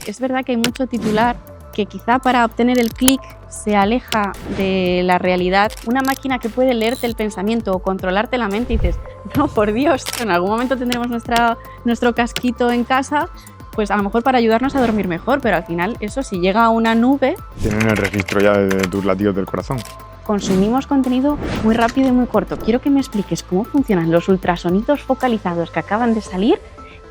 Es verdad que hay mucho titular que quizá para obtener el clic se aleja de la realidad. Una máquina que puede leerte el pensamiento o controlarte la mente y dices, no, por Dios, en algún momento tendremos nuestro casquito en casa, pues a lo mejor para ayudarnos a dormir mejor, pero al final eso si llega a una nube... Tienen el registro ya de tus latidos del corazón. Consumimos contenido muy rápido y muy corto. Quiero que me expliques cómo funcionan los ultrasonidos focalizados que acaban de salir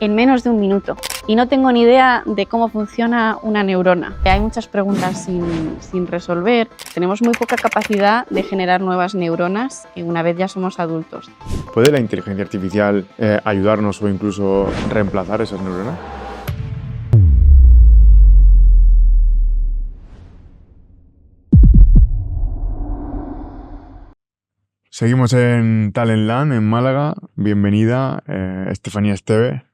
en menos de un minuto. Y no tengo ni idea de cómo funciona una neurona. Hay muchas preguntas sin resolver. Tenemos muy poca capacidad de generar nuevas neuronas una vez ya somos adultos. ¿Puede la inteligencia artificial ayudarnos o incluso reemplazar esas neuronas? Seguimos en Talentland, en Málaga. Bienvenida, Estefanía Esteve,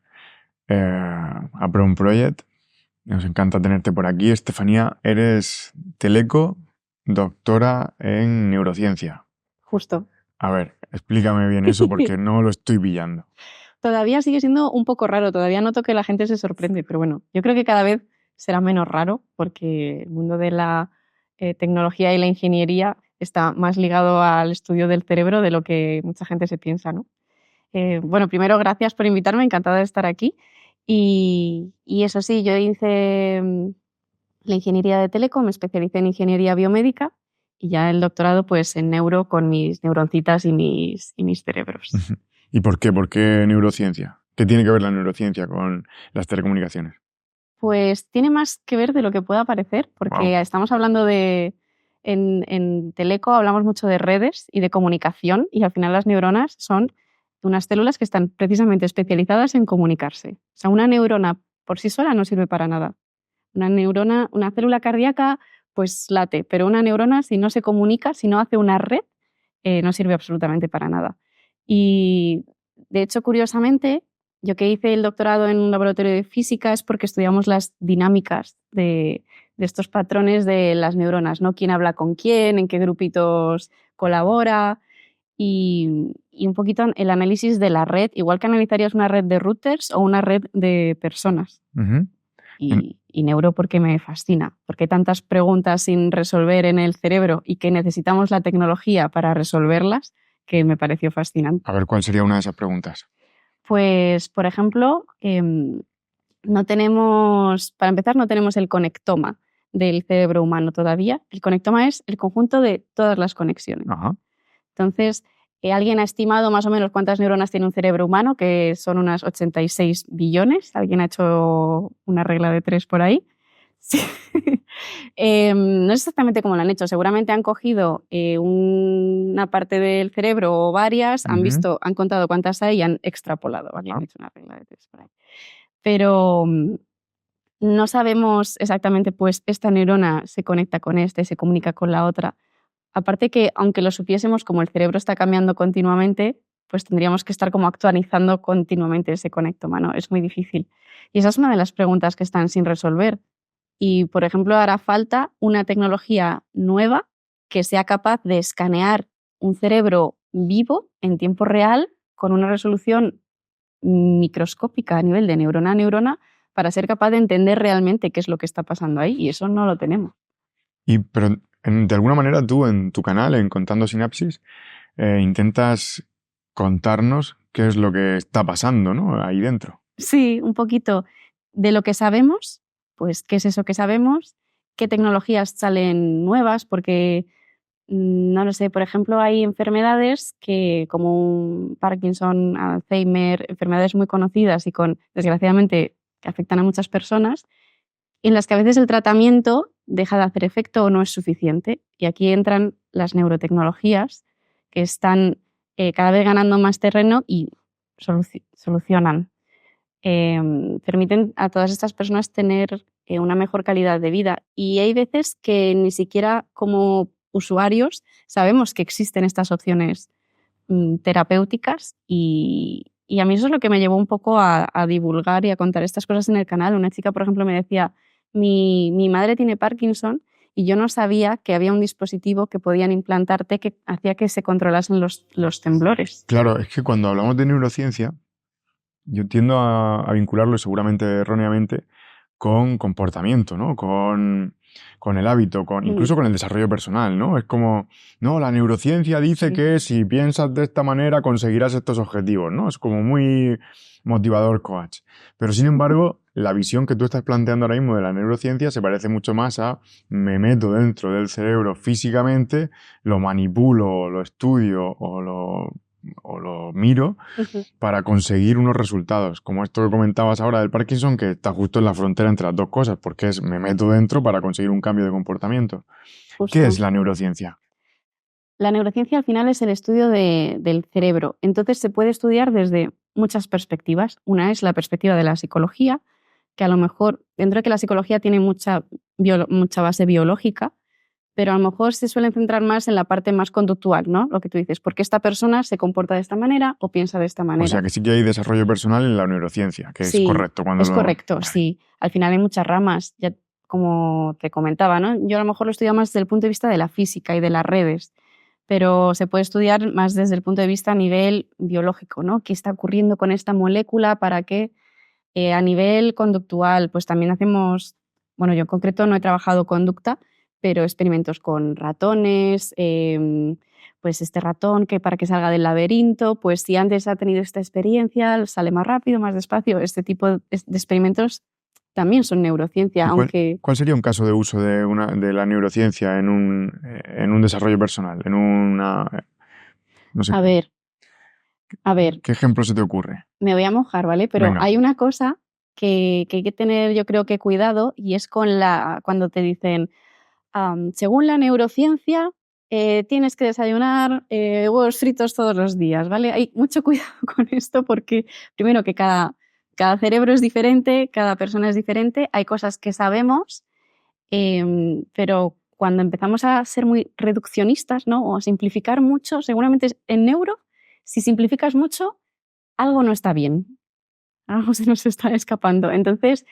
a Brown Project. Nos encanta tenerte por aquí. Estefanía, eres teleco, doctora en neurociencia. Justo. A ver, explícame bien eso porque no lo estoy pillando. Todavía sigue siendo un poco raro, todavía noto que la gente se sorprende, pero bueno, yo creo que cada vez será menos raro porque el mundo de la tecnología y la ingeniería está más ligado al estudio del cerebro de lo que mucha gente se piensa, ¿no? Bueno, primero, gracias por invitarme, encantada de estar aquí. Y eso sí, yo hice la ingeniería de Teleco, me especialicé en ingeniería biomédica y ya el doctorado pues en neuro con mis neuroncitas y mis cerebros. ¿Y por qué? ¿Por qué neurociencia? ¿Qué tiene que ver la neurociencia con las telecomunicaciones? Pues tiene más que ver de lo que pueda parecer, porque estamos hablando de... En Teleco hablamos mucho de redes y de comunicación y al final las neuronas son unas células que están precisamente especializadas en comunicarse. O sea, una neurona por sí sola no sirve para nada. Una neurona, una célula cardíaca, pues late, pero una neurona si no se comunica, si no hace una red, no sirve absolutamente para nada. Y de hecho, curiosamente, yo que hice el doctorado en un laboratorio de física es porque estudiamos las dinámicas de estos patrones de las neuronas, ¿no? Quién habla con quién, en qué grupitos colabora y un poquito el análisis de la red, igual que analizarías una red de routers o una red de personas. Uh-huh. Y neuro porque me fascina, porque hay tantas preguntas sin resolver en el cerebro y que necesitamos la tecnología para resolverlas, que me pareció fascinante. A ver, ¿cuál sería una de esas preguntas? Pues, por ejemplo, no tenemos, para empezar, no tenemos el conectoma del cerebro humano todavía. El conectoma es el conjunto de todas las conexiones. Ajá. Entonces, alguien ha estimado más o menos cuántas neuronas tiene un cerebro humano, que son unas 86 billones. Alguien ha hecho una regla de 3 por ahí. Sí. No es exactamente cómo lo han hecho. Seguramente han cogido una parte del cerebro o varias, han contado cuántas hay y han extrapolado. ¿Vale? Han hecho una regla de 3 por ahí. Pero no sabemos exactamente, pues, esta neurona se conecta con se comunica con la otra. Aparte que, aunque lo supiésemos, como el cerebro está cambiando continuamente, pues tendríamos que estar como actualizando continuamente ese conectoma, ¿no? Es muy difícil. Y esa es una de las preguntas que están sin resolver. Y, por ejemplo, hará falta una tecnología nueva que sea capaz de escanear un cerebro vivo en tiempo real con una resolución microscópica a nivel de neurona a neurona para ser capaz de entender realmente qué es lo que está pasando ahí. Y eso no lo tenemos. Pero de alguna manera tú en tu canal, en Contando Sinapsis, intentas contarnos qué es lo que está pasando, ¿no? Ahí dentro. Sí, un poquito de lo que sabemos, pues qué es eso que sabemos, qué tecnologías salen nuevas, porque no lo sé, por ejemplo, hay enfermedades que como Parkinson, Alzheimer, enfermedades muy conocidas y desgraciadamente, que afectan a muchas personas, en las que a veces el tratamiento deja de hacer efecto o no es suficiente. Y aquí entran las neurotecnologías que están cada vez ganando más terreno y solucionan. Permiten a todas estas personas tener una mejor calidad de vida. Y hay veces que ni siquiera como usuarios sabemos que existen estas opciones terapéuticas y a mí eso es lo que me llevó un poco a divulgar y a contar estas cosas en el canal. Una chica, por ejemplo, me decía, mi madre tiene Parkinson y yo no sabía que había un dispositivo que podían implantarte que hacía que se controlasen los temblores. Claro, es que cuando hablamos de neurociencia, yo tiendo a vincularlo, seguramente erróneamente, con comportamiento, ¿no? Con el hábito, incluso con el desarrollo personal, ¿no? Es como, no, la neurociencia dice que si piensas de esta manera conseguirás estos objetivos, ¿no? Es como muy motivador coach. Pero sin embargo, la visión que tú estás planteando ahora mismo de la neurociencia se parece mucho más a me meto dentro del cerebro físicamente, lo manipulo, lo estudio o lo miro para conseguir unos resultados, como esto que comentabas ahora del Parkinson, que está justo en la frontera entre las dos cosas, porque es me meto dentro para conseguir un cambio de comportamiento. Justo. ¿Qué es la neurociencia? La neurociencia al final es el estudio del cerebro, entonces se puede estudiar desde muchas perspectivas. Una es la perspectiva de la psicología, que a lo mejor, dentro de que la psicología tiene mucha base biológica, pero a lo mejor se suelen centrar más en la parte más conductual, ¿no? Lo que tú dices, porque esta persona se comporta de esta manera o piensa de esta manera. O sea, que sí que hay desarrollo personal en la neurociencia, que sí, es correcto. Es correcto, vale. Sí. Al final hay muchas ramas, ya como te comentaba, ¿no? Yo a lo mejor lo estudio más desde el punto de vista de la física y de las redes, pero se puede estudiar más desde el punto de vista a nivel biológico, ¿no? ¿Qué está ocurriendo con esta molécula para que a nivel conductual, pues también hacemos, bueno, yo en concreto no he trabajado conducta, pero experimentos con ratones, pues este ratón que para que salga del laberinto, pues si antes ha tenido esta experiencia, sale más rápido, más despacio. Este tipo de experimentos también son neurociencia, aunque... ¿Cuál sería un caso de uso de la neurociencia en un desarrollo personal? No sé. A ver. ¿Qué ejemplo se te ocurre? Me voy a mojar, ¿vale? Pero Venga. Hay una cosa que hay que tener, yo creo que cuidado, y es cuando te dicen, según la neurociencia, tienes que desayunar huevos fritos todos los días, ¿vale? Hay mucho cuidado con esto porque, primero, que cada cerebro es diferente, cada persona es diferente, hay cosas que sabemos, pero cuando empezamos a ser muy reduccionistas, ¿no? O a simplificar mucho, seguramente en neuro, si simplificas mucho, algo no está bien. Algo se nos está escapando. Entonces,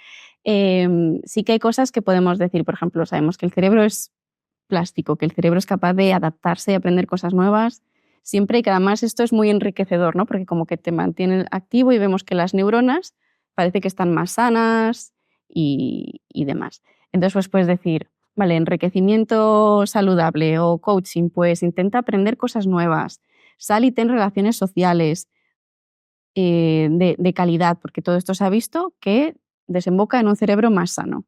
sí que hay cosas que podemos decir. Por ejemplo, sabemos que el cerebro es plástico, que el cerebro es capaz de adaptarse y aprender cosas nuevas siempre, y que además esto es muy enriquecedor, ¿no? Porque como que te mantiene activo y vemos que las neuronas parece que están más sanas y demás. Entonces, pues puedes decir, vale, enriquecimiento saludable o coaching, pues intenta aprender cosas nuevas, sal y ten relaciones sociales, de calidad, porque todo esto se ha visto que desemboca en un cerebro más sano.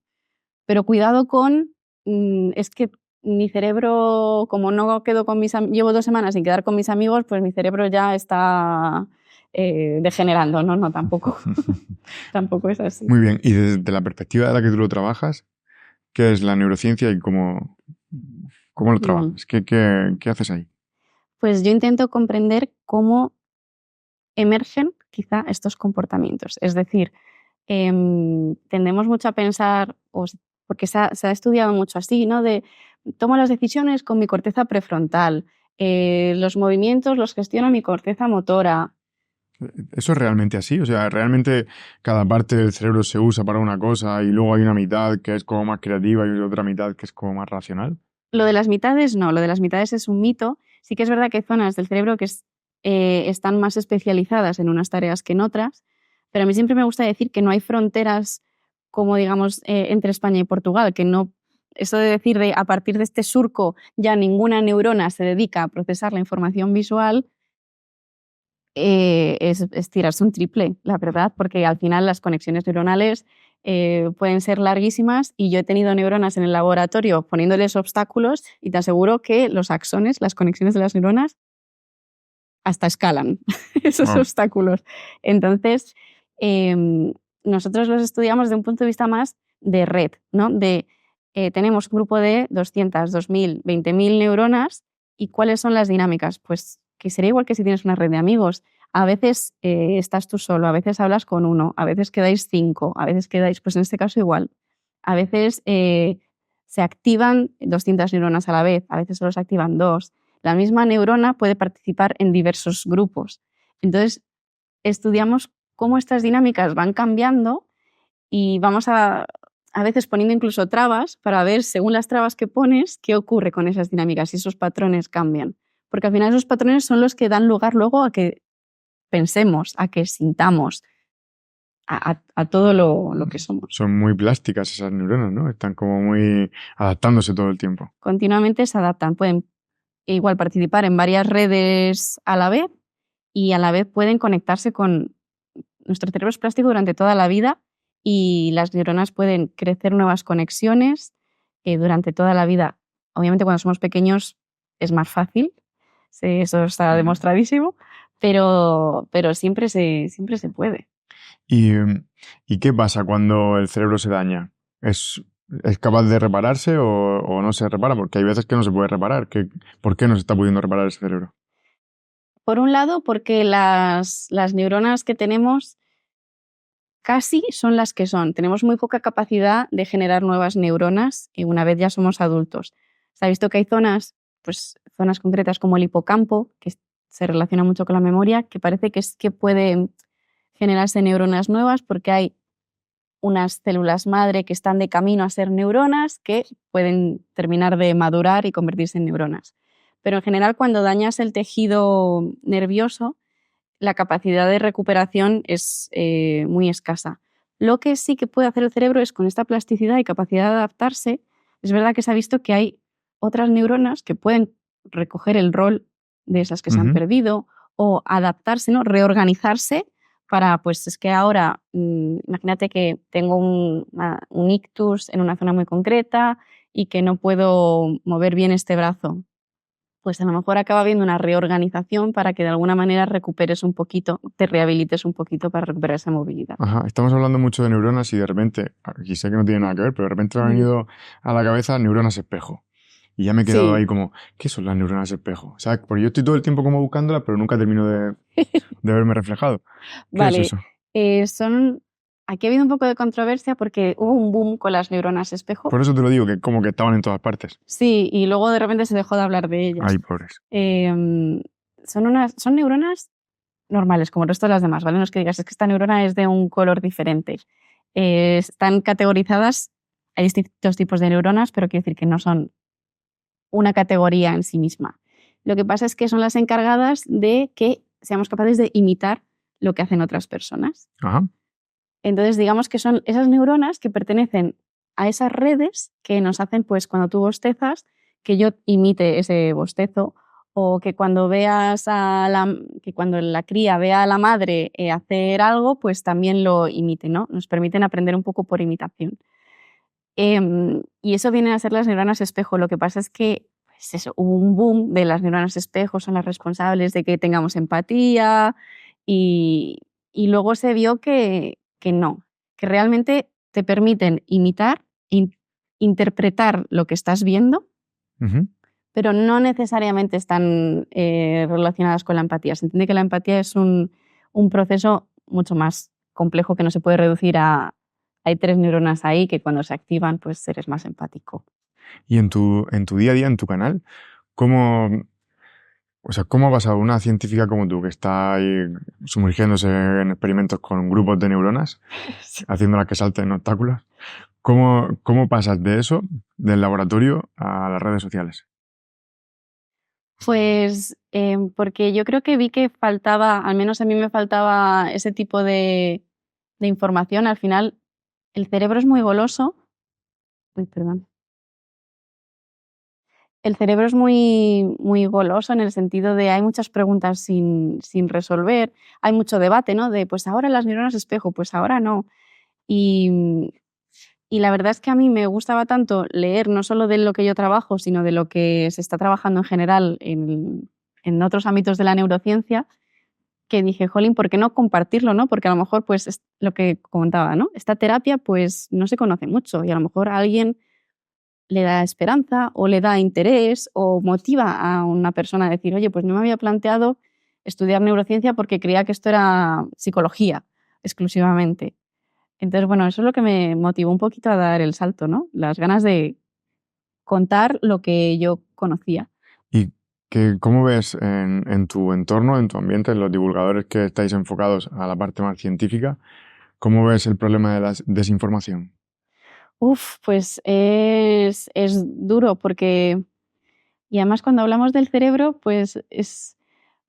Pero cuidado con, es que mi cerebro, como no quedo con llevo 2 semanas sin quedar con mis amigos, pues mi cerebro ya está degenerando. No, tampoco. Tampoco es así. Muy bien, y desde la perspectiva de la que tú lo trabajas, ¿qué es la neurociencia y cómo lo trabajas? ¿Qué haces ahí? Pues yo intento comprender cómo emergen quizá estos comportamientos. Es decir, tendemos mucho a pensar, porque se ha estudiado mucho así, ¿no? De tomo las decisiones con mi corteza prefrontal, los movimientos los gestiono mi corteza motora. ¿Eso es realmente así? O sea, ¿realmente cada parte del cerebro se usa para una cosa y luego hay una mitad que es como más creativa y otra mitad que es como más racional? Lo de las mitades no, lo de las mitades es un mito. Sí que es verdad que hay zonas del cerebro que están más especializadas en unas tareas que en otras, pero a mí siempre me gusta decir que no hay fronteras como, digamos, entre España y Portugal, que no, eso de decir a partir de este surco ya ninguna neurona se dedica a procesar la información visual, es tirarse un triple, la verdad, porque al final las conexiones neuronales pueden ser larguísimas, y yo he tenido neuronas en el laboratorio poniéndoles obstáculos y te aseguro que los axones, las conexiones de las neuronas, hasta escalan esos obstáculos. Entonces, nosotros los estudiamos desde un punto de vista más de red, ¿no? Tenemos un grupo de 200, 2.000, 20.000 neuronas, ¿y cuáles son las dinámicas? Pues que sería igual que si tienes una red de amigos. A veces estás tú solo, a veces hablas con uno, a veces quedáis 5, a veces quedáis, pues en este caso igual. A veces se activan 200 neuronas a la vez, a veces solo se activan 2. La misma neurona puede participar en diversos grupos. Entonces, estudiamos cómo estas dinámicas van cambiando y vamos a veces poniendo incluso trabas para ver, según las trabas que pones, qué ocurre con esas dinámicas, si esos patrones cambian. Porque al final esos patrones son los que dan lugar luego a que pensemos, a que sintamos, a todo lo que somos. Son muy plásticas esas neuronas, ¿no? Están como muy adaptándose todo el tiempo. Continuamente se adaptan, pueden igual participar en varias redes a la vez y a la vez pueden conectarse con nuestro cerebro es plástico durante toda la vida y las neuronas pueden crecer nuevas conexiones durante toda la vida. Obviamente cuando somos pequeños es más fácil, sí, eso está demostradísimo, pero siempre se puede. ¿Y qué pasa cuando el cerebro se daña? ¿Es capaz de repararse o no se repara? Porque hay veces que no se puede reparar. ¿Por qué no se está pudiendo reparar ese cerebro? Por un lado, porque las neuronas que tenemos casi son las que son. Tenemos muy poca capacidad de generar nuevas neuronas y una vez ya somos adultos. Se ha visto que hay zonas concretas como el hipocampo, que se relaciona mucho con la memoria, que parece que pueden generarse neuronas nuevas porque hay unas células madre que están de camino a ser neuronas que pueden terminar de madurar y convertirse en neuronas. Pero en general, cuando dañas el tejido nervioso, la capacidad de recuperación es muy escasa. Lo que sí que puede hacer el cerebro es, con esta plasticidad y capacidad de adaptarse, es verdad que se ha visto que hay otras neuronas que pueden recoger el rol de esas que se han perdido o adaptarse, ¿no? Reorganizarse para, pues es que ahora, imagínate que tengo un ictus en una zona muy concreta y que no puedo mover bien este brazo. Pues a lo mejor acaba habiendo una reorganización para que de alguna manera recuperes un poquito, te rehabilites un poquito para recuperar esa movilidad. Ajá, estamos hablando mucho de neuronas y de repente, aquí sé que no tiene nada que ver, pero de repente me han venido a la cabeza neuronas espejo. Y ya me he quedado ahí como, ¿qué son las neuronas espejo? O sea, porque yo estoy todo el tiempo como buscándolas, pero nunca termino de verme reflejado. ¿Qué es eso? Aquí ha habido un poco de controversia porque hubo un boom con las neuronas espejo. Por eso te lo digo, que como que estaban en todas partes. Sí, y luego de repente se dejó de hablar de ellas. Ay, pobres. Son neuronas normales, como el resto de las demás, ¿vale? No es que digas, es que esta neurona es de un color diferente. Están categorizadas, hay distintos tipos de neuronas, pero quiero decir que no son una categoría en sí misma. Lo que pasa es que son las encargadas de que seamos capaces de imitar lo que hacen otras personas. Ajá. Entonces, digamos que son esas neuronas que pertenecen a esas redes que nos hacen, pues, cuando tú bostezas, que yo imite ese bostezo, o que cuando que cuando la cría vea a la madre hacer algo, pues también lo imite, ¿no? Nos permiten aprender un poco por imitación. Y eso vienen a ser las neuronas espejo. Lo que pasa es que pues eso, hubo un boom de las neuronas espejo, son las responsables de que tengamos empatía y luego se vio que no, que realmente te permiten imitar, interpretar lo que estás viendo, pero no necesariamente están relacionadas con la empatía. Se entiende que la empatía es un proceso mucho más complejo que no se puede reducir a hay 3 neuronas ahí que cuando se activan pues eres más empático. Y en tu día a día, en tu canal, ¿cómo ha pasado una científica como tú, que está ahí sumergiéndose en experimentos con grupos de neuronas, haciéndolas que salten obstáculos? ¿Cómo pasas de eso, del laboratorio, a las redes sociales? Pues porque yo creo que vi que faltaba, al menos a mí me faltaba ese tipo de información. Al final, el cerebro es muy goloso. Uy, perdón. El cerebro es muy, muy goloso en el sentido de hay muchas preguntas sin resolver, hay mucho debate, ¿no? De pues ahora las neuronas espejo, pues ahora no. Y la verdad es que a mí me gustaba tanto leer no solo de lo que yo trabajo, sino de lo que se está trabajando en general en otros ámbitos de la neurociencia, que dije, jolín, ¿por qué no compartirlo, no? Porque a lo mejor, pues, es lo que comentaba, ¿no? Esta terapia, pues, no se conoce mucho y a lo mejor a alguien le da esperanza o le da interés o motiva a una persona a decir, oye, pues no me había planteado estudiar neurociencia porque creía que esto era psicología exclusivamente. Entonces, bueno, eso es lo que me motivó un poquito a dar el salto, ¿no? Las ganas de contar lo que yo conocía. ¿Y cómo ves en tu entorno, en tu ambiente, en los divulgadores que estáis enfocados a la parte más científica, cómo ves el problema de la desinformación? Pues es duro porque, y además cuando hablamos del cerebro, pues es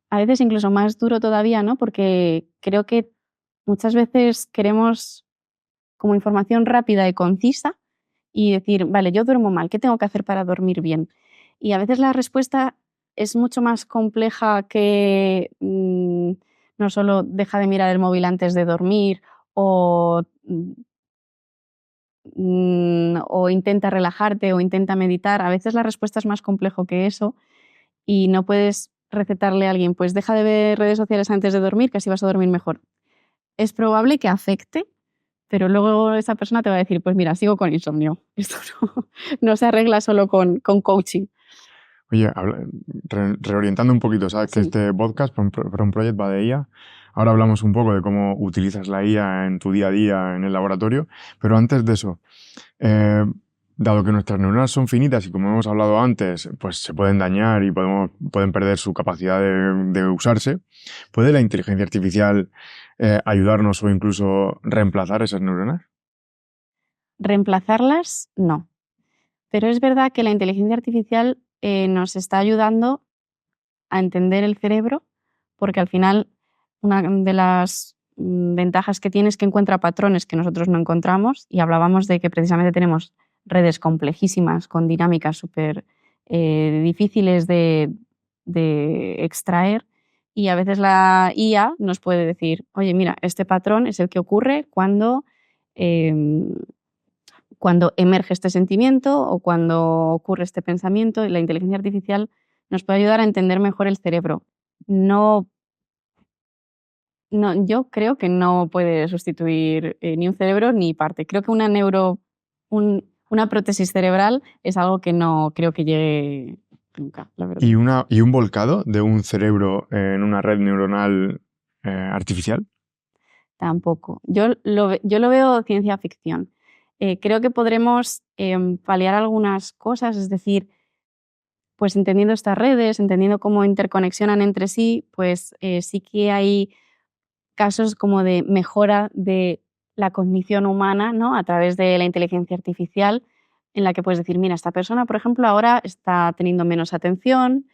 a veces incluso más duro todavía, ¿no? Porque creo que muchas veces queremos como información rápida y concisa y decir, vale, yo duermo mal, ¿qué tengo que hacer para dormir bien? Y a veces la respuesta es mucho más compleja que no solo deja de mirar el móvil antes de dormir o intenta relajarte o intenta meditar. A veces la respuesta es más complejo que eso y no puedes recetarle a alguien, pues deja de ver redes sociales antes de dormir, que así vas a dormir mejor. Es probable que afecte, pero luego esa persona te va a decir, pues mira, sigo con insomnio. Esto no se arregla solo con coaching. Oye, reorientando un poquito, sabes que Sí. este podcast, From Project, va de IA. Ahora hablamos un poco de cómo utilizas la IA en tu día a día en el laboratorio, pero antes de eso, dado que nuestras neuronas son finitas y como hemos hablado antes, pues se pueden dañar y pueden perder su capacidad de usarse, ¿puede la inteligencia artificial ayudarnos o incluso reemplazar esas neuronas? Reemplazarlas, no. Pero es verdad que la inteligencia artificial nos está ayudando a entender el cerebro, porque al final una de las ventajas que tiene es que encuentra patrones que nosotros no encontramos, y hablábamos de que precisamente tenemos redes complejísimas con dinámicas súper difíciles de extraer, y a veces la IA nos puede decir, oye, mira, este patrón es el que ocurre em, cuando emerge este sentimiento o cuando ocurre este pensamiento, y la inteligencia artificial nos puede ayudar a entender mejor el cerebro. No, yo creo que no puede sustituir ni un cerebro ni parte. Creo que una prótesis cerebral es algo que no creo que llegue nunca, la verdad. ¿Y un volcado de un cerebro en una red neuronal artificial? Tampoco. Yo lo veo ciencia ficción. Creo que podremos paliar algunas cosas, es decir, pues entendiendo estas redes, entendiendo cómo interconexionan entre sí, pues sí que hay casos como de mejora de la cognición humana, ¿no? A través de la inteligencia artificial, en la que puedes decir, mira, esta persona, por ejemplo, ahora está teniendo menos atención,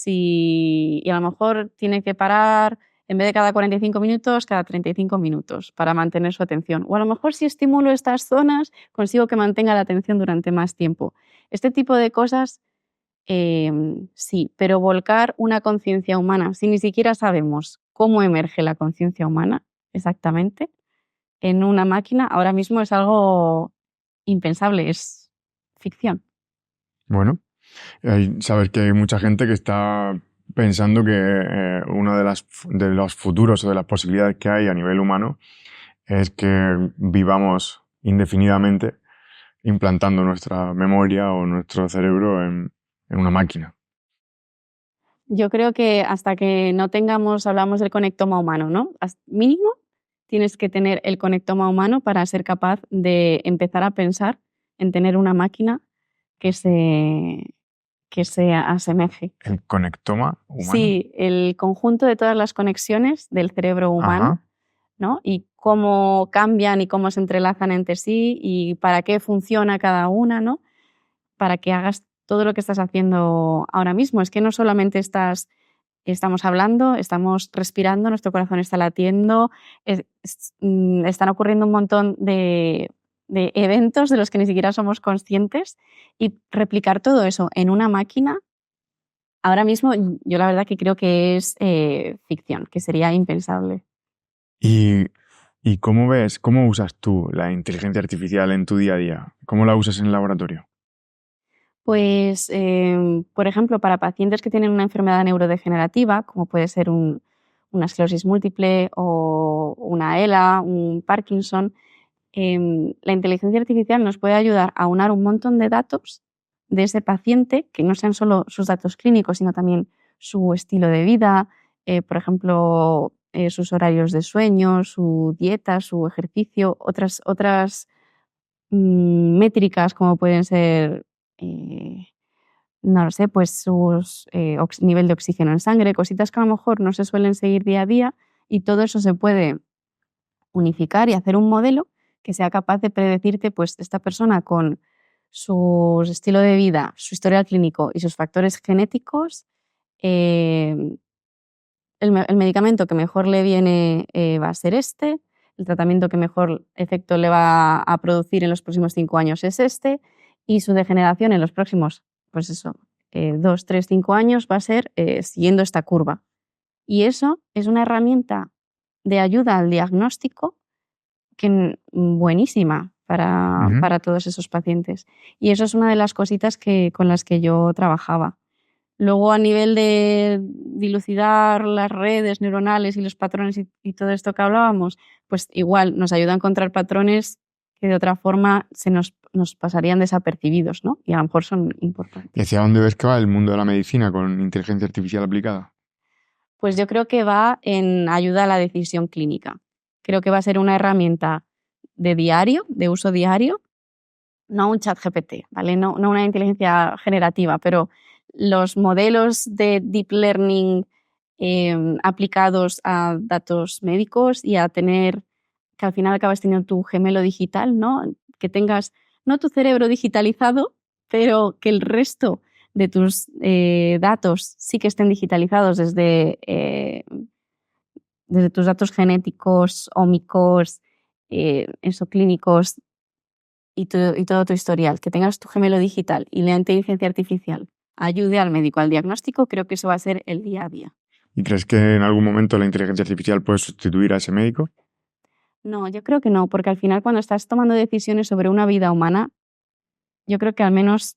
y a lo mejor tiene que parar, en vez de cada 45 minutos, cada 35 minutos para mantener su atención. O a lo mejor si estimulo estas zonas, consigo que mantenga la atención durante más tiempo. Este tipo de cosas sí, pero volcar una conciencia humana, si ni siquiera sabemos cómo emerge la conciencia humana exactamente en una máquina, ahora mismo es algo impensable, es ficción. Bueno, sabes que hay mucha gente que está pensando que uno de los futuros o de las posibilidades que hay a nivel humano es que vivamos indefinidamente implantando nuestra memoria o nuestro cerebro en una máquina. Yo creo que hasta que no tengamos, hablamos del conectoma humano, ¿no? Mínimo tienes que tener el conectoma humano para ser capaz de empezar a pensar en tener una máquina que se asemeje. ¿El conectoma humano? Sí, el conjunto de todas las conexiones del cerebro humano, Ajá. ¿no? Y cómo cambian y cómo se entrelazan entre sí y para qué funciona cada una, ¿no? Para que hagas todo lo que estás haciendo ahora mismo. Es que no solamente estamos hablando, estamos respirando, nuestro corazón está latiendo, están ocurriendo un montón de eventos de los que ni siquiera somos conscientes, y replicar todo eso en una máquina, ahora mismo yo la verdad que creo que es ficción, que sería impensable. ¿Y cómo usas tú la inteligencia artificial en tu día a día? ¿Cómo la usas en el laboratorio? Pues, por ejemplo, para pacientes que tienen una enfermedad neurodegenerativa, como puede ser una esclerosis múltiple o una ELA, un Parkinson, la inteligencia artificial nos puede ayudar a aunar un montón de datos de ese paciente, que no sean solo sus datos clínicos, sino también su estilo de vida, por ejemplo, sus horarios de sueño, su dieta, su ejercicio, otras métricas como pueden ser, no lo sé, pues su nivel de oxígeno en sangre, cositas que a lo mejor no se suelen seguir día a día, y todo eso se puede unificar y hacer un modelo que sea capaz de predecirte, pues esta persona con su estilo de vida, su historial clínico y sus factores genéticos, el medicamento que mejor le viene va a ser este, el tratamiento que mejor efecto le va a producir en los próximos 5 años es este, y su degeneración en los próximos, pues eso, 2, 3, 5 años va a ser siguiendo esta curva. Y eso es una herramienta de ayuda al diagnóstico buenísima para todos esos pacientes. Y eso es una de las cositas con las que yo trabajaba. Luego, a nivel de dilucidar las redes neuronales y los patrones y todo esto que hablábamos, pues igual nos ayuda a encontrar patrones que de otra forma nos pasarían desapercibidos, ¿no? Y a lo mejor son importantes. ¿Y hacia dónde ves que va el mundo de la medicina con inteligencia artificial aplicada? Pues yo creo que va en ayuda a la decisión clínica. Creo que va a ser una herramienta de uso diario, no un chat GPT, ¿vale? No una inteligencia generativa, pero los modelos de deep learning aplicados a datos médicos y a tener, que al final acabas teniendo tu gemelo digital, ¿no? Que tengas, no tu cerebro digitalizado, pero que el resto de tus datos sí que estén digitalizados desde tus datos genéticos, ómicos, clínicos y todo tu historial, que tengas tu gemelo digital y la inteligencia artificial ayude al médico al diagnóstico, creo que eso va a ser el día a día. ¿Y crees que en algún momento la inteligencia artificial puede sustituir a ese médico? No, yo creo que no, porque al final cuando estás tomando decisiones sobre una vida humana, yo creo que al menos,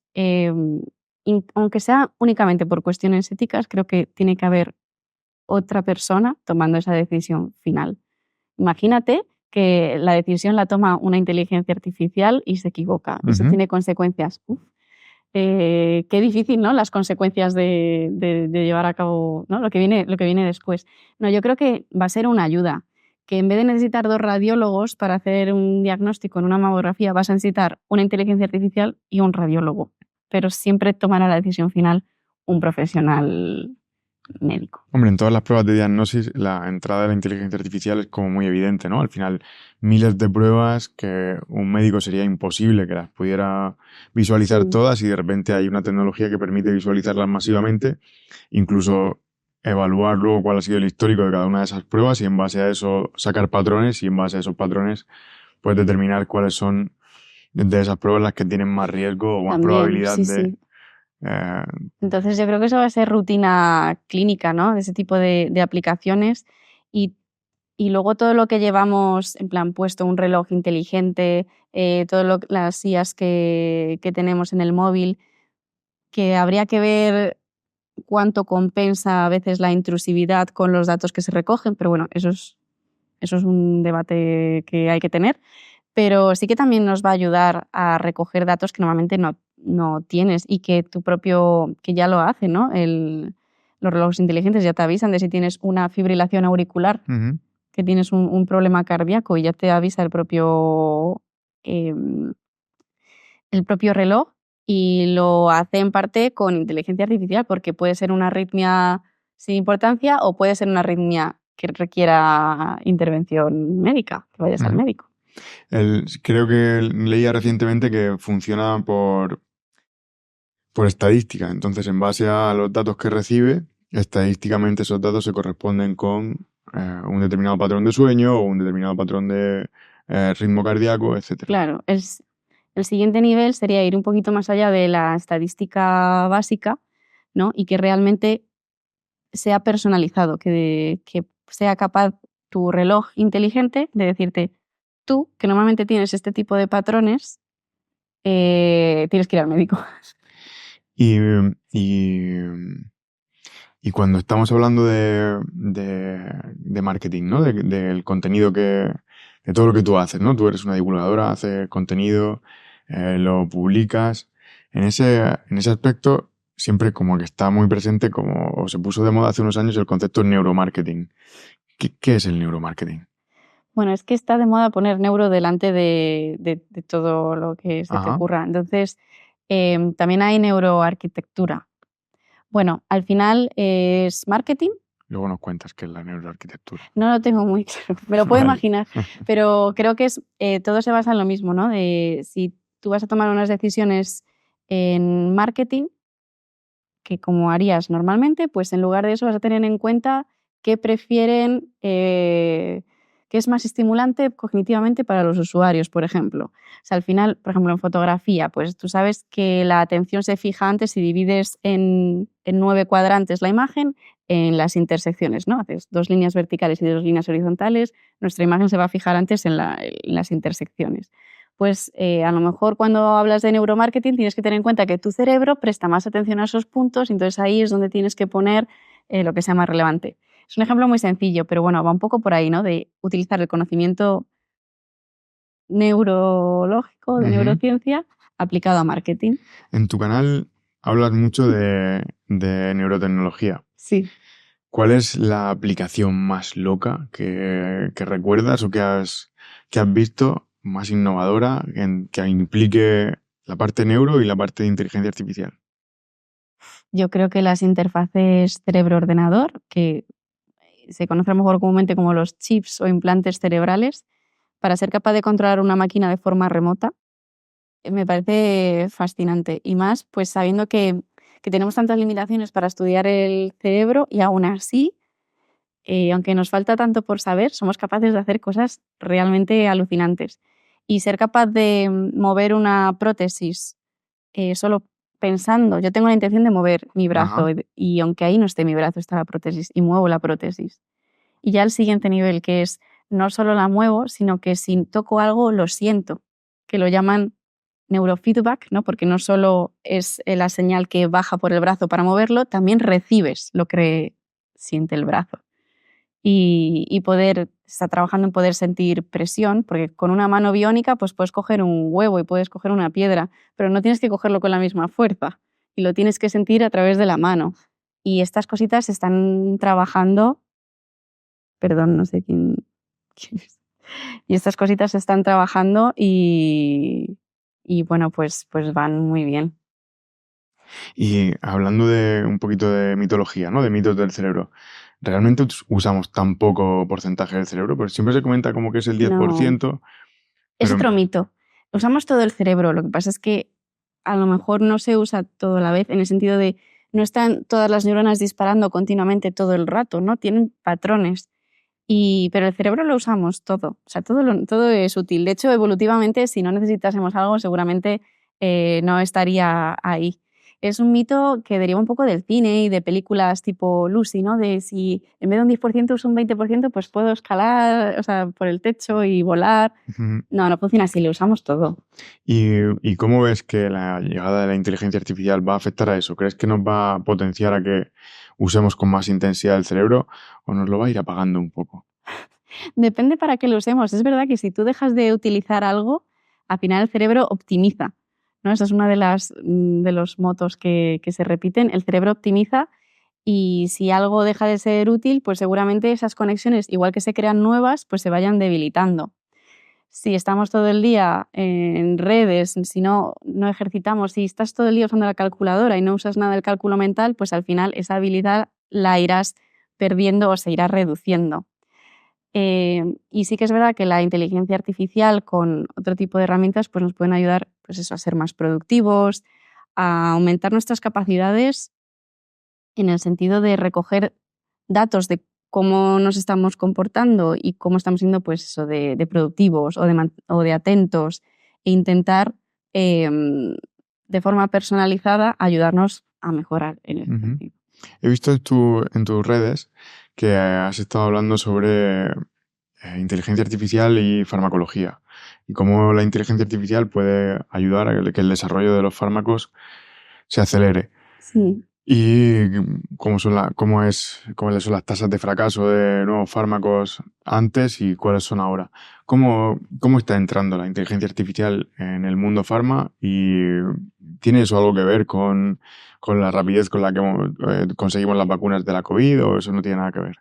aunque sea únicamente por cuestiones éticas, creo que tiene que haber otra persona tomando esa decisión final. Imagínate que la decisión la toma una inteligencia artificial y se equivoca. Eso tiene consecuencias. Qué difícil, ¿no? Las consecuencias de llevar a cabo, ¿no? lo que viene después. No, yo creo que va a ser una ayuda. Que en vez de necesitar 2 radiólogos para hacer un diagnóstico en una mamografía, vas a necesitar una inteligencia artificial y un radiólogo. Pero siempre tomará la decisión final un profesional médico. Hombre, en todas las pruebas de diagnosis la entrada de la inteligencia artificial es como muy evidente, ¿no? Al final, miles de pruebas que un médico sería imposible que las pudiera visualizar todas y de repente hay una tecnología que permite visualizarlas masivamente, incluso evaluar luego cuál ha sido el histórico de cada una de esas pruebas y en base a eso sacar patrones y en base a esos patrones pues determinar cuáles son de esas pruebas las que tienen más riesgo o más probabilidad de... Entonces yo creo que eso va a ser rutina clínica, ¿no? De ese tipo de aplicaciones y luego todo lo que llevamos, en plan, puesto un reloj inteligente, las IAs que tenemos en el móvil, que habría que ver cuánto compensa a veces la intrusividad con los datos que se recogen, pero bueno, eso es un debate que hay que tener. Pero sí que también nos va a ayudar a recoger datos que normalmente no tienes y que que ya lo hace, ¿no? Los relojes inteligentes ya te avisan de si tienes una fibrilación auricular, que tienes un problema cardíaco y ya te avisa el propio reloj y lo hace en parte con inteligencia artificial porque puede ser una arritmia sin importancia o puede ser una arritmia que requiera intervención médica, que vayas al médico. Creo que leía recientemente que funciona por estadística. Entonces, en base a los datos que recibe, estadísticamente esos datos se corresponden con un determinado patrón de sueño o un determinado patrón de ritmo cardíaco, etc. Claro, el siguiente nivel sería ir un poquito más allá de la estadística básica, ¿no? Y que realmente sea personalizado, que sea capaz tu reloj inteligente de decirte, tú, que normalmente tienes este tipo de patrones, tienes que ir al médico. Y cuando estamos hablando de marketing, ¿no? Del contenido de todo lo que tú haces, ¿no? Tú eres una divulgadora, haces contenido, lo publicas. En ese aspecto, siempre como que está muy presente, o se puso de moda hace unos años, el concepto de neuromarketing. ¿Qué es el neuromarketing? Bueno, es que está de moda poner neuro delante de todo lo que se te ocurra. Entonces, también hay neuroarquitectura. Bueno, al final es marketing. Luego nos cuentas qué es la neuroarquitectura. No lo tengo muy claro, me lo puedo imaginar, pero creo que todo se basa en lo mismo, ¿no? De si tú vas a tomar unas decisiones en marketing, que como harías normalmente, pues en lugar de eso vas a tener en cuenta qué prefieren que es más estimulante cognitivamente para los usuarios, por ejemplo. O sea, al final, por ejemplo, en fotografía, pues tú sabes que la atención se fija antes si divides en 9 cuadrantes la imagen en las intersecciones, ¿no? Haces 2 líneas verticales y 2 líneas horizontales, nuestra imagen se va a fijar antes en las intersecciones. Pues a lo mejor cuando hablas de neuromarketing tienes que tener en cuenta que tu cerebro presta más atención a esos puntos, y entonces ahí es donde tienes que poner lo que sea más relevante. Es un ejemplo muy sencillo, pero bueno, va un poco por ahí, ¿no? De utilizar el conocimiento neurológico, de neurociencia, aplicado a marketing. En tu canal hablas mucho de neurotecnología. Sí. ¿Cuál es la aplicación más loca que recuerdas o que has visto más innovadora que implique la parte neuro y la parte de inteligencia artificial? Yo creo que las interfaces cerebro-ordenador, que se conocen a lo mejor comúnmente como los chips o implantes cerebrales, para ser capaz de controlar una máquina de forma remota, me parece fascinante. Y más, pues sabiendo que tenemos tantas limitaciones para estudiar el cerebro y aún así, aunque nos falta tanto por saber, somos capaces de hacer cosas realmente alucinantes. Y ser capaz de mover una prótesis solo pensando, yo tengo la intención de mover mi brazo, Ajá. y aunque ahí no esté mi brazo, está la prótesis, y muevo la prótesis. Y ya el siguiente nivel, que es no solo la muevo, sino que si toco algo lo siento, que lo llaman neurofeedback, ¿no? Porque no solo es la señal que baja por el brazo para moverlo, también recibes lo que siente el brazo. Y está trabajando en poder sentir presión, porque con una mano biónica pues puedes coger un huevo y puedes coger una piedra, pero no tienes que cogerlo con la misma fuerza y lo tienes que sentir a través de la mano. Y estas cositas se están trabajando, perdón, no sé quién es. Y estas cositas se están trabajando y bueno, pues van muy bien. Y hablando de un poquito de mitología, ¿no? De mitos del cerebro. ¿Realmente usamos tan poco porcentaje del cerebro? Porque siempre se comenta como que es el No, 10%, es pero... otro mito. Usamos todo el cerebro, lo que pasa es que a lo mejor no se usa todo a la vez, en el sentido de no están todas las neuronas disparando continuamente todo el rato, ¿no? Tienen patrones. Pero el cerebro lo usamos todo, o sea, todo es útil. De hecho, evolutivamente, si no necesitásemos algo, seguramente no estaría ahí. Es un mito que deriva un poco del cine y de películas tipo Lucy, ¿no? De si en vez de un 10% uso un 20%, pues puedo escalar, o sea, por el techo y volar. Ujú. No funciona así, lo usamos todo. ¿Y cómo ves que la llegada de la inteligencia artificial va a afectar a eso? ¿Crees que nos va a potenciar a que usemos con más intensidad el cerebro o nos lo va a ir apagando un poco? Depende para qué lo usemos. Es verdad que si tú dejas de utilizar algo, al final el cerebro optimiza, ¿no? Esa es una de los motos que se repiten. El cerebro optimiza, y si algo deja de ser útil, pues seguramente esas conexiones, igual que se crean nuevas, pues se vayan debilitando. Si estamos todo el día en redes, si no ejercitamos, si estás todo el día usando la calculadora y no usas nada del cálculo mental, pues al final esa habilidad la irás perdiendo o se irá reduciendo. Y sí que es verdad que la inteligencia artificial con otro tipo de herramientas pues nos pueden ayudar, pues eso, a ser más productivos, a aumentar nuestras capacidades en el sentido de recoger datos de cómo nos estamos comportando y cómo estamos siendo, pues eso, de productivos o de atentos, e intentar de forma personalizada ayudarnos a mejorar en ese Ujú. sentido. He visto en tus redes que has estado hablando sobre inteligencia artificial y farmacología y cómo la inteligencia artificial puede ayudar a que el desarrollo de los fármacos se acelere. Sí. Y cuáles son las tasas de fracaso de nuevos fármacos antes y cuáles son ahora. ¿Cómo está entrando la inteligencia artificial en el mundo farma y tiene eso algo que ver con la rapidez con la que conseguimos las vacunas de la COVID o eso no tiene nada que ver?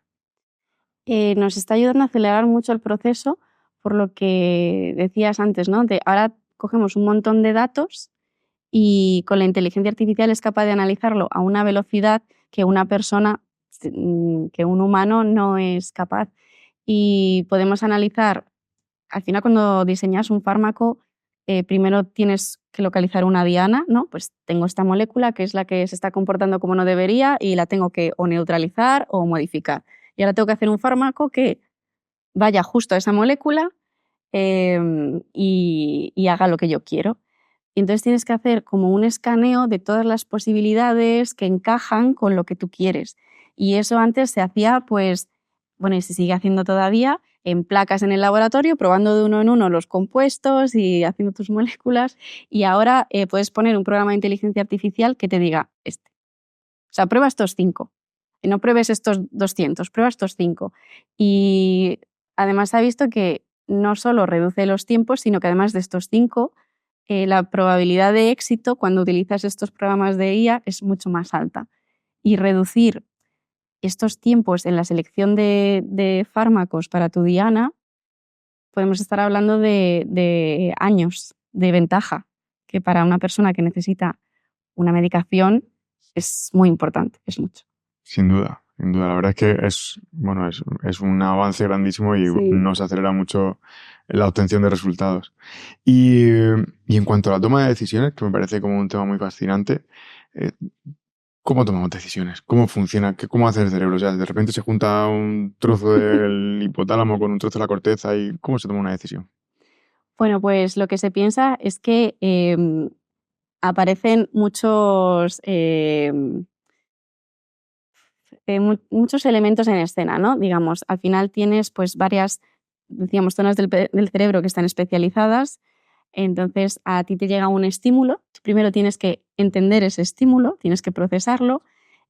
Nos está ayudando a acelerar mucho el proceso, por lo que decías antes, ¿no? Ahora cogemos un montón de datos y con la inteligencia artificial es capaz de analizarlo a una velocidad que una persona, que un humano no es capaz. Y podemos analizar, al final cuando diseñas un fármaco, primero tienes que localizar una diana, ¿no? Pues tengo esta molécula que es la que se está comportando como no debería y la tengo que o neutralizar o modificar. Y ahora tengo que hacer un fármaco que vaya justo a esa molécula y haga lo que yo quiero. Y entonces tienes que hacer como un escaneo de todas las posibilidades que encajan con lo que tú quieres. Y eso antes se hacía, pues, bueno, y se sigue haciendo todavía, en placas en el laboratorio, probando de uno en uno los compuestos y haciendo tus moléculas. Y ahora puedes poner un programa de inteligencia artificial que te diga este. O sea, prueba estos 5. Y no pruebes estos 200, prueba estos 5. Y además se ha visto que no solo reduce los tiempos, sino que además de estos 5, la probabilidad de éxito cuando utilizas estos programas de IA es mucho más alta. Y reducir estos tiempos en la selección de fármacos para tu diana, podemos estar hablando de años de ventaja, que para una persona que necesita una medicación es muy importante, es mucho. Sin duda, sin duda. La verdad es que es un avance grandísimo y Sí. nos acelera mucho la obtención de resultados. Y en cuanto a la toma de decisiones, que me parece como un tema muy fascinante, ¿cómo tomamos decisiones? ¿Cómo funciona? ¿Cómo hace el cerebro? O sea, de repente se junta un trozo del hipotálamo con un trozo de la corteza y ¿cómo se toma una decisión? Bueno, pues lo que se piensa es que aparecen muchos elementos en escena, ¿no? Digamos, al final tienes pues varias, decíamos, zonas del cerebro que están especializadas. Entonces, a ti te llega un estímulo. Tú primero tienes que entender ese estímulo, tienes que procesarlo.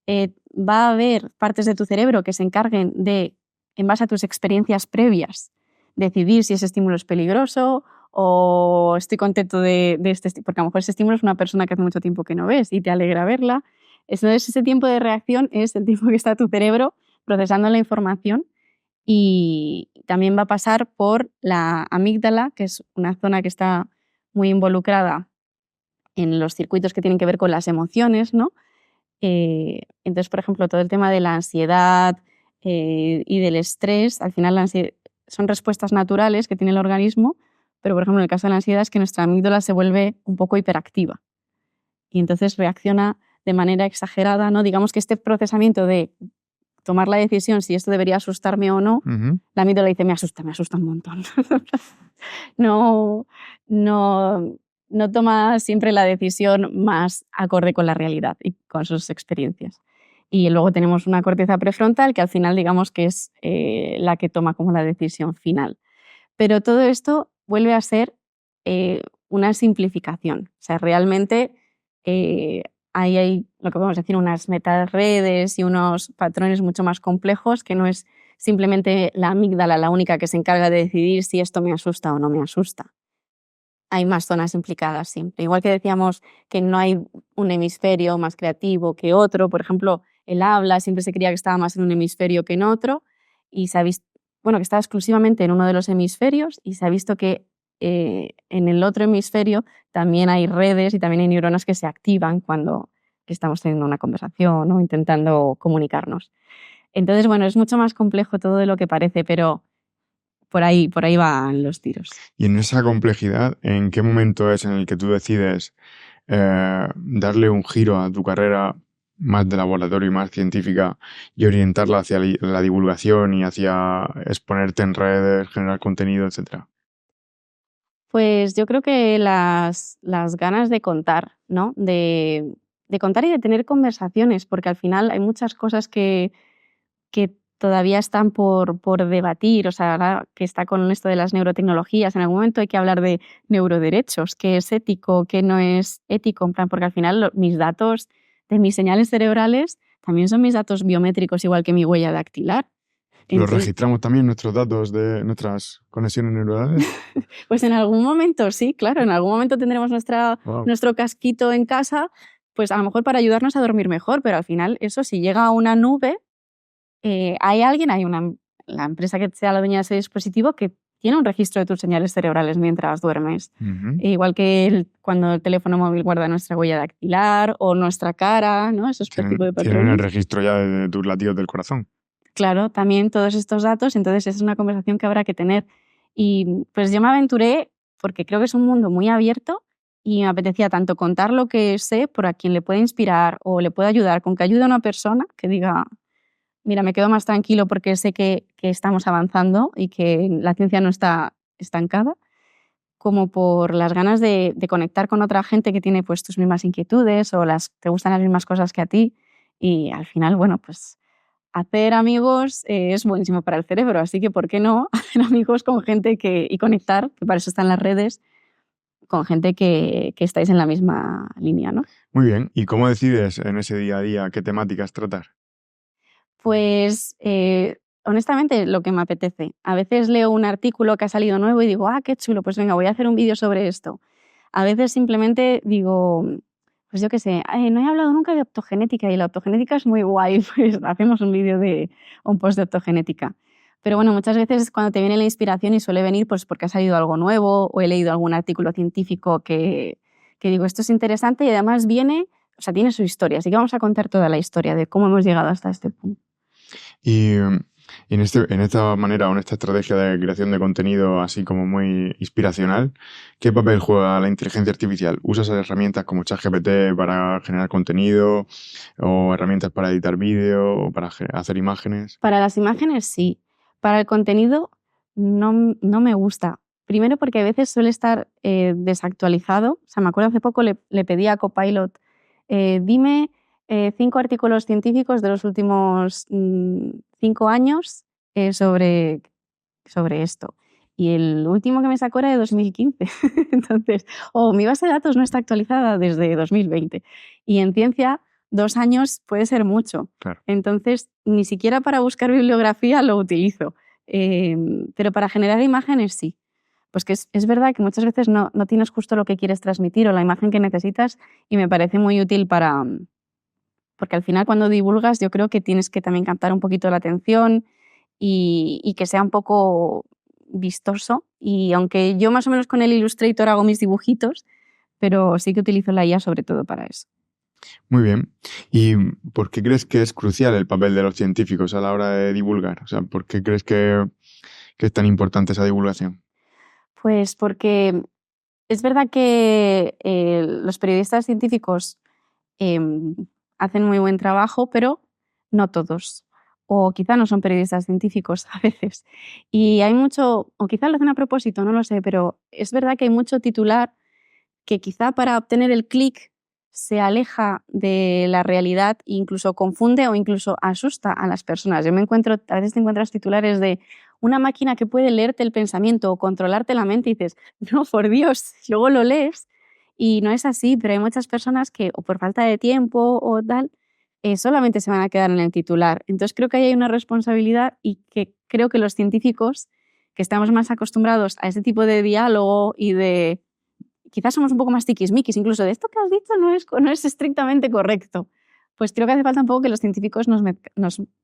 Va a haber partes de tu cerebro que se encarguen de, en base a tus experiencias previas, decidir si ese estímulo es peligroso o estoy contento de este estímulo, porque a lo mejor ese estímulo es una persona que hace mucho tiempo que no ves y te alegra verla. Entonces, ese tiempo de reacción es el tiempo que está tu cerebro procesando la información y también va a pasar por la amígdala, que es una zona que está muy involucrada en los circuitos que tienen que ver con las emociones, ¿no? Entonces, por ejemplo, todo el tema de la ansiedad y del estrés, al final son respuestas naturales que tiene el organismo, pero, por ejemplo, en el caso de la ansiedad es que nuestra amígdala se vuelve un poco hiperactiva y entonces reacciona de manera exagerada, ¿no? Digamos que este procesamiento de tomar la decisión si esto debería asustarme o no, la amígdala dice, me asusta un montón. no toma siempre la decisión más acorde con la realidad y con sus experiencias. Y luego tenemos una corteza prefrontal que al final digamos que es la que toma como la decisión final. Pero todo esto vuelve a ser una simplificación. O sea, realmente ahí hay lo que podemos decir unas metaredes y unos patrones mucho más complejos que no es simplemente la amígdala la única que se encarga de decidir si esto me asusta o no me asusta. Hay más zonas implicadas siempre. Igual que decíamos que no hay un hemisferio más creativo que otro, por ejemplo, el habla siempre se creía que estaba más en un hemisferio que en otro y se ha visto, que estaba exclusivamente en uno de los hemisferios y se ha visto que en el otro hemisferio también hay redes y también hay neuronas que se activan cuando estamos teniendo una conversación o intentando comunicarnos. Entonces, bueno, es mucho más complejo todo de lo que parece, pero por ahí van los tiros. Y en esa complejidad, ¿en qué momento es en el que tú decides darle un giro a tu carrera más de laboratorio y más científica y orientarla hacia la divulgación y hacia exponerte en redes, generar contenido, etcétera? Pues yo creo que las ganas de contar, ¿no? De contar y de tener conversaciones, porque al final hay muchas cosas que todavía están por debatir, o sea, ahora que está con esto de las neurotecnologías, en algún momento hay que hablar de neuroderechos, qué es ético, qué no es ético, en plan, porque al final mis datos de mis señales cerebrales también son mis datos biométricos, igual que mi huella dactilar. ¿Los registramos también nuestros datos de nuestras conexiones neuronales? Pues en algún momento, sí, claro, en algún momento tendremos nuestro casquito en casa, pues a lo mejor para ayudarnos a dormir mejor, pero al final eso si llega a una nube, hay la empresa que sea la dueña de ese dispositivo que tiene un registro de tus señales cerebrales mientras duermes. Igual que cuando el teléfono móvil guarda nuestra huella dactilar o nuestra cara, ¿no? Esos tipo de patrones. Tienen el registro ya de tus latidos del corazón. Claro, también todos estos datos, entonces es una conversación que habrá que tener. Y pues yo me aventuré porque creo que es un mundo muy abierto y me apetecía tanto contar lo que sé por a quien le puede inspirar o le puede ayudar, con que ayude a una persona que diga, mira, me quedo más tranquilo porque sé que estamos avanzando y que la ciencia no está estancada, como por las ganas de conectar con otra gente que tiene pues tus mismas inquietudes o te gustan las mismas cosas que a ti. Y al final, bueno, pues hacer amigos es buenísimo para el cerebro, así que ¿por qué no hacer amigos con gente y conectar, que para eso están las redes, con gente que estáis en la misma línea, ¿no? Muy bien. ¿Y cómo decides en ese día a día qué temáticas tratar? Pues honestamente lo que me apetece. A veces leo un artículo que ha salido nuevo y digo, qué chulo, pues venga, voy a hacer un vídeo sobre esto. A veces simplemente digo, pues yo qué sé, no he hablado nunca de optogenética y la optogenética es muy guay, pues hacemos un vídeo un post de optogenética. Pero bueno, muchas veces es cuando te viene la inspiración y suele venir pues porque ha salido algo nuevo o he leído algún artículo científico que digo, esto es interesante y además tiene su historia, así que vamos a contar toda la historia de cómo hemos llegado hasta este punto. Y en esta manera o en esta estrategia de creación de contenido así como muy inspiracional, ¿qué papel juega la inteligencia artificial? ¿Usas herramientas como ChatGPT para generar contenido o herramientas para editar vídeo o para hacer imágenes? Para las imágenes sí, para el contenido no me gusta. Primero porque a veces suele estar desactualizado. O sea, me acuerdo hace poco le pedí a Copilot, dime 5 artículos científicos de los últimos 5 años sobre esto. Y el último que me sacó era de 2015. Entonces, mi base de datos no está actualizada desde 2020. Y en ciencia, 2 años puede ser mucho. Claro. Entonces, ni siquiera para buscar bibliografía lo utilizo. Pero para generar imágenes sí. Pues que es verdad que muchas veces no tienes justo lo que quieres transmitir o la imagen que necesitas y me parece muy útil porque al final cuando divulgas yo creo que tienes que también captar un poquito la atención y que sea un poco vistoso. Y aunque yo más o menos con el Illustrator hago mis dibujitos, pero sí que utilizo la IA sobre todo para eso. Muy bien. ¿Y por qué crees que es crucial el papel de los científicos a la hora de divulgar? O sea, ¿por qué crees que es tan importante esa divulgación? Pues porque es verdad que los periodistas científicos hacen muy buen trabajo, pero no todos. O quizá no son periodistas científicos a veces. Y hay mucho, o quizá lo hacen a propósito, no lo sé, pero es verdad que hay mucho titular que quizá para obtener el clic se aleja de la realidad e incluso confunde o incluso asusta a las personas. A veces te encuentras titulares de una máquina que puede leerte el pensamiento o controlarte la mente y dices, no, por Dios, luego lo lees y no es así, pero hay muchas personas que o por falta de tiempo o tal, solamente se van a quedar en el titular. Entonces creo que ahí hay una responsabilidad y que creo que los científicos que estamos más acostumbrados a ese tipo de diálogo y de quizás somos un poco más tiquismiquis, incluso de esto que has dicho no es estrictamente correcto. Pues creo que hace falta un poco que los científicos nos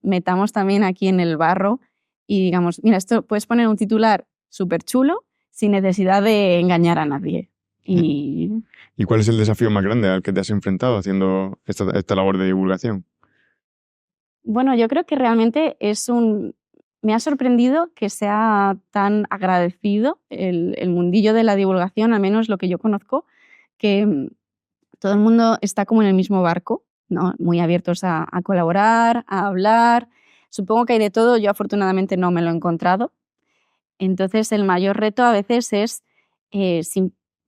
metamos también aquí en el barro y digamos, mira, esto puedes poner un titular súper chulo sin necesidad de engañar a nadie. ¿Y cuál es el desafío más grande al que te has enfrentado haciendo esta labor de divulgación? Bueno, yo creo que realmente me ha sorprendido que sea tan agradecido el mundillo de la divulgación, al menos lo que yo conozco, que todo el mundo está como en el mismo barco, ¿no? Muy abiertos a colaborar, a hablar. Supongo que hay de todo, yo afortunadamente no me lo he encontrado. Entonces el mayor reto a veces es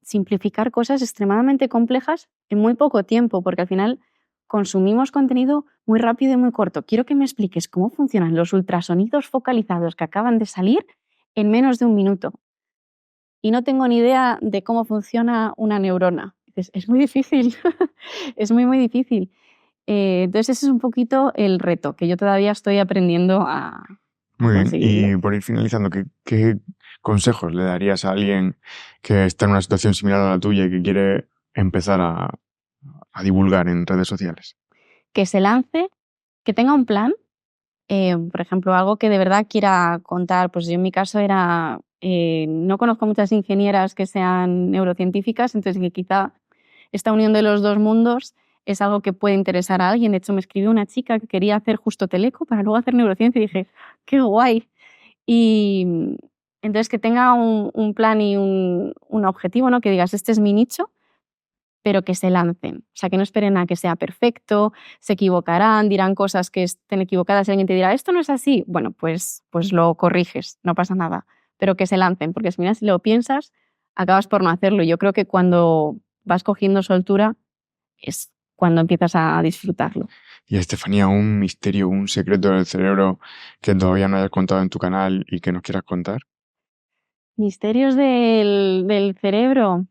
simplificar cosas extremadamente complejas en muy poco tiempo, porque al final consumimos contenido muy rápido y muy corto. Quiero que me expliques cómo funcionan los ultrasonidos focalizados que acaban de salir en menos de un minuto. Y no tengo ni idea de cómo funciona una neurona. Es muy difícil, es muy, muy difícil. Entonces ese es un poquito el reto que yo todavía estoy aprendiendo a Muy bien. conseguirlo. Y por ir finalizando, ¿qué consejos le darías a alguien que está en una situación similar a la tuya y que quiere empezar a divulgar en redes sociales? Que se lance, que tenga un plan, por ejemplo, algo que de verdad quiera contar. Pues yo en mi caso no conozco muchas ingenieras que sean neurocientíficas, entonces que quizá esta unión de los dos mundos es algo que puede interesar a alguien. De hecho, me escribió una chica que quería hacer justo teleco para luego hacer neurociencia y dije, qué guay. Y entonces que tenga un plan y un objetivo, ¿no? Que digas, este es mi nicho, pero que se lancen. O sea, que no esperen a que sea perfecto, se equivocarán, dirán cosas que estén equivocadas y alguien te dirá, esto no es así. Bueno, pues lo corriges, no pasa nada. Pero que se lancen, porque si lo piensas, acabas por no hacerlo. Yo creo que cuando vas cogiendo soltura es cuando empiezas a disfrutarlo. Y Estefanía, un misterio, un secreto del cerebro que todavía no hayas contado en tu canal y que nos quieras contar. Misterios del cerebro.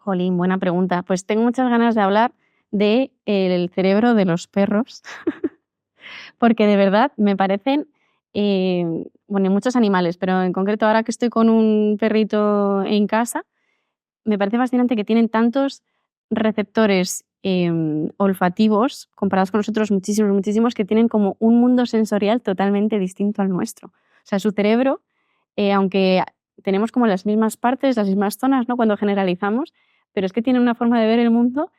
Jolín, buena pregunta. Pues tengo muchas ganas de hablar del cerebro de los perros, porque de verdad me parecen, bueno, muchos animales, pero en concreto ahora que estoy con un perrito en casa, me parece fascinante que tienen tantos receptores olfativos comparados con nosotros muchísimos, muchísimos, que tienen como un mundo sensorial totalmente distinto al nuestro. O sea, su cerebro, aunque tenemos como las mismas partes, las mismas zonas, ¿no? Cuando generalizamos, pero es que tienen una forma de ver el mundo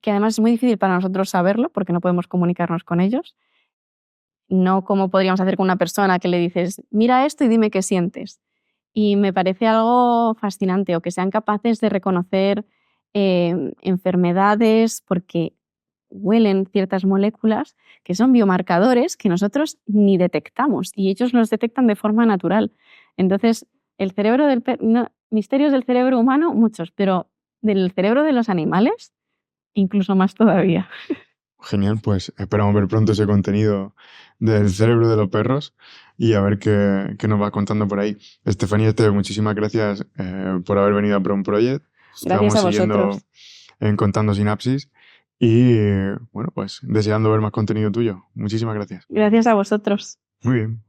que además es muy difícil para nosotros saberlo porque no podemos comunicarnos con ellos. No como podríamos hacer con una persona que le dices, mira esto y dime qué sientes. Y me parece algo fascinante, o que sean capaces de reconocer enfermedades porque huelen ciertas moléculas que son biomarcadores que nosotros ni detectamos y ellos los detectan de forma natural. Entonces, el cerebro misterios del cerebro humano, muchos, pero del cerebro de los animales, incluso más todavía. Genial, pues esperamos ver pronto ese contenido del cerebro de los perros y a ver qué nos va contando por ahí. Estefanía Esteve, muchísimas gracias por haber venido a Prom Project. Gracias a vosotros. En Contando Sinapsis y bueno, pues deseando ver más contenido tuyo. Muchísimas gracias. Gracias a vosotros. Muy bien.